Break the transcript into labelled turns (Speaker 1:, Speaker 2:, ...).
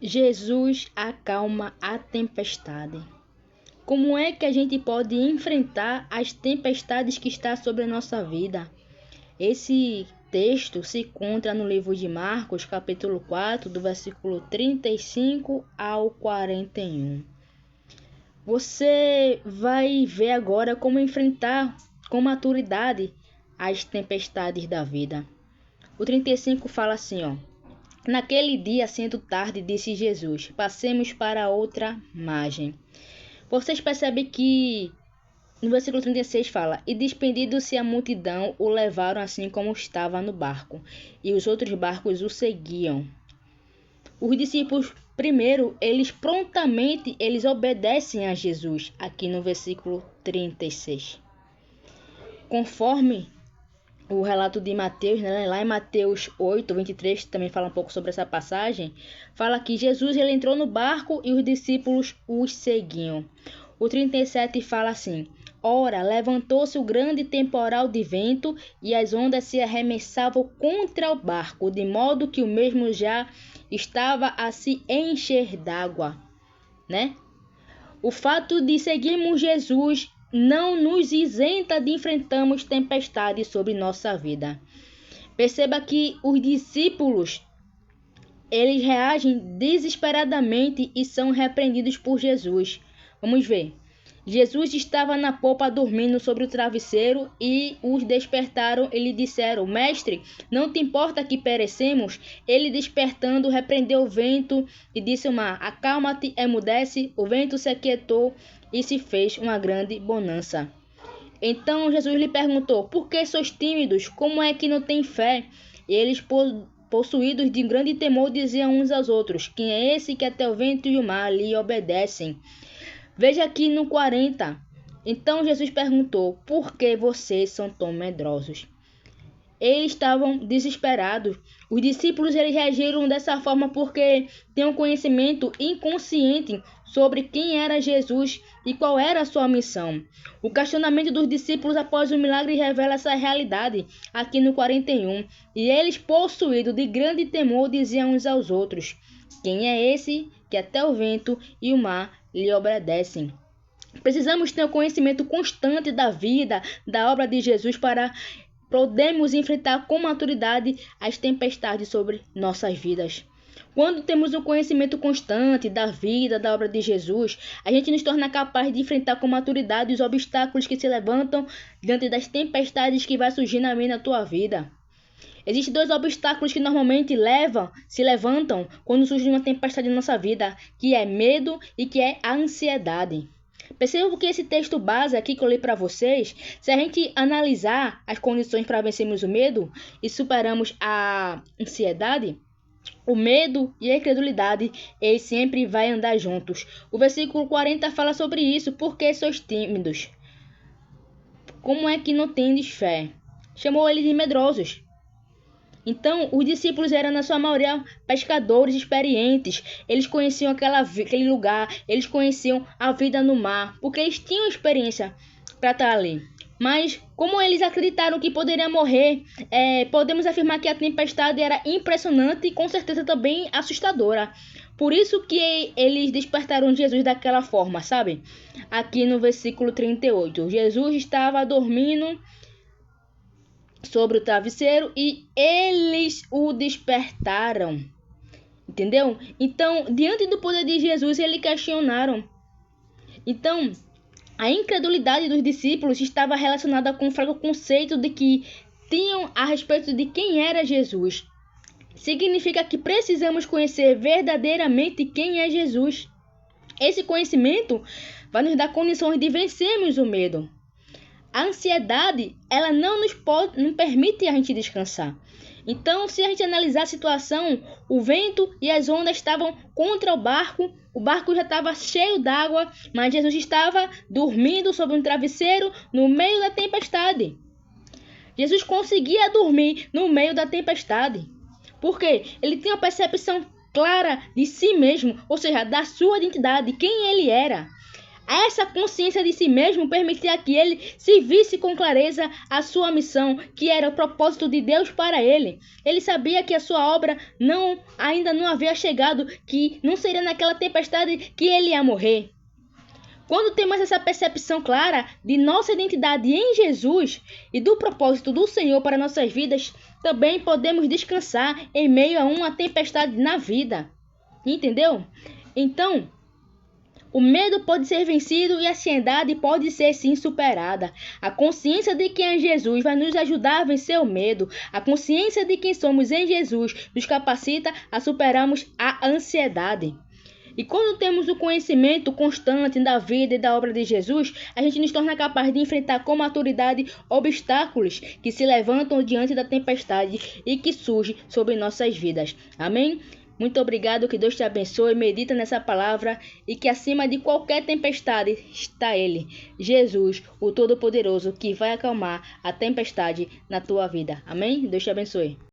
Speaker 1: Jesus acalma a tempestade. Como é que a gente pode enfrentar as tempestades que estão sobre a nossa vida? Esse texto se encontra no livro de Marcos, capítulo 4, do versículo 35 ao 41. Você vai ver agora como enfrentar com maturidade as tempestades da vida. O 35 fala assim, ó. Naquele dia, sendo tarde, disse Jesus, passemos para outra margem. Vocês percebem que no versículo 36 fala, e despedindo-se a multidão, o levaram assim como estava no barco, e os outros barcos o seguiam. Os discípulos, primeiro, eles obedecem a Jesus, aqui no versículo 36. Conforme o relato de Mateus, né? Lá em Mateus 8, 23, também fala um pouco sobre essa passagem, fala que Jesus ele entrou no barco e os discípulos os seguiam. O 37 fala assim, ora, levantou-se o grande temporal de vento e as ondas se arremessavam contra o barco, de modo que o mesmo já estava a se encher d'água, né? O fato de seguirmos Jesus não nos isenta de enfrentarmos tempestades sobre nossa vida. Perceba que os discípulos, eles reagem desesperadamente e são repreendidos por Jesus. Vamos ver. Jesus estava na popa dormindo sobre o travesseiro e os despertaram e lhe disseram, mestre, não te importa que perecemos? Ele despertando repreendeu o vento e disse ao mar, acalma-te, emudece. O vento se aquietou e se fez uma grande bonança. Então Jesus lhe perguntou, por que sois tímidos? Como é que não têm fé? E eles, possuídos de grande temor, diziam uns aos outros, quem é esse que até o vento e o mar lhe obedecem? Veja aqui no 40. Então Jesus perguntou, por que vocês são tão medrosos? Eles estavam desesperados. Os discípulos eles reagiram dessa forma porque tinham conhecimento inconsciente sobre quem era Jesus e qual era a sua missão. O questionamento dos discípulos após o milagre revela essa realidade aqui no 41. E eles, possuídos de grande temor, diziam uns aos outros, quem é esse que até o vento e o mar lhe obedecem? Precisamos ter um conhecimento constante da vida, da obra de Jesus para podermos enfrentar com maturidade as tempestades sobre nossas vidas. Quando temos um conhecimento constante da vida, da obra de Jesus, a gente nos torna capaz de enfrentar com maturidade os obstáculos que se levantam diante das tempestades que vai surgir na minha e na tua vida. Existem dois obstáculos que normalmente se levantam quando surge uma tempestade na nossa vida, que é medo e que é a ansiedade. Percebam que esse texto base aqui que eu li para vocês, se a gente analisar as condições para vencermos o medo e superamos a ansiedade, o medo e a incredulidade, eles sempre vão andar juntos. O versículo 40 fala sobre isso, porque sois tímidos. Como é que não tendes fé? Chamou eles de medrosos. Então, os discípulos eram, na sua maioria, pescadores experientes. Eles conheciam aquele lugar, eles conheciam a vida no mar, porque eles tinham experiência para estar ali. Mas, como eles acreditaram que poderiam morrer, podemos afirmar que a tempestade era impressionante e, com certeza, também assustadora. Por isso que eles despertaram Jesus daquela forma, sabe? Aqui no versículo 38, Jesus estava dormindo sobre o travesseiro e eles o despertaram. Entendeu? Então, diante do poder de Jesus, eles questionaram. Então, a incredulidade dos discípulos estava relacionada com o fraco conceito de que tinham a respeito de quem era Jesus. Significa que precisamos conhecer verdadeiramente quem é Jesus. Esse conhecimento vai nos dar condições de vencermos o medo. A ansiedade, ela não permite a gente descansar. Então, se a gente analisar a situação, o vento e as ondas estavam contra o barco já estava cheio d'água, mas Jesus estava dormindo sobre um travesseiro no meio da tempestade. Jesus conseguia dormir no meio da tempestade. Por quê? Ele tinha uma percepção clara de si mesmo, ou seja, da sua identidade, quem ele era. Essa consciência de si mesmo permitia que ele se visse com clareza a sua missão, que era o propósito de Deus para ele. Ele sabia que a sua obra ainda não havia chegado, que não seria naquela tempestade que ele ia morrer. Quando temos essa percepção clara de nossa identidade em Jesus e do propósito do Senhor para nossas vidas, também podemos descansar em meio a uma tempestade na vida. Entendeu? Então, o medo pode ser vencido e a ansiedade pode ser sim superada. A consciência de quem é Jesus vai nos ajudar a vencer o medo. A consciência de quem somos em Jesus nos capacita a superarmos a ansiedade. E quando temos o conhecimento constante da vida e da obra de Jesus, a gente nos torna capaz de enfrentar com maturidade obstáculos que se levantam diante da tempestade e que surgem sobre nossas vidas. Amém? Muito obrigado, que Deus te abençoe, medita nessa palavra e que acima de qualquer tempestade está Ele, Jesus, o Todo-Poderoso, que vai acalmar a tempestade na tua vida. Amém? Deus te abençoe.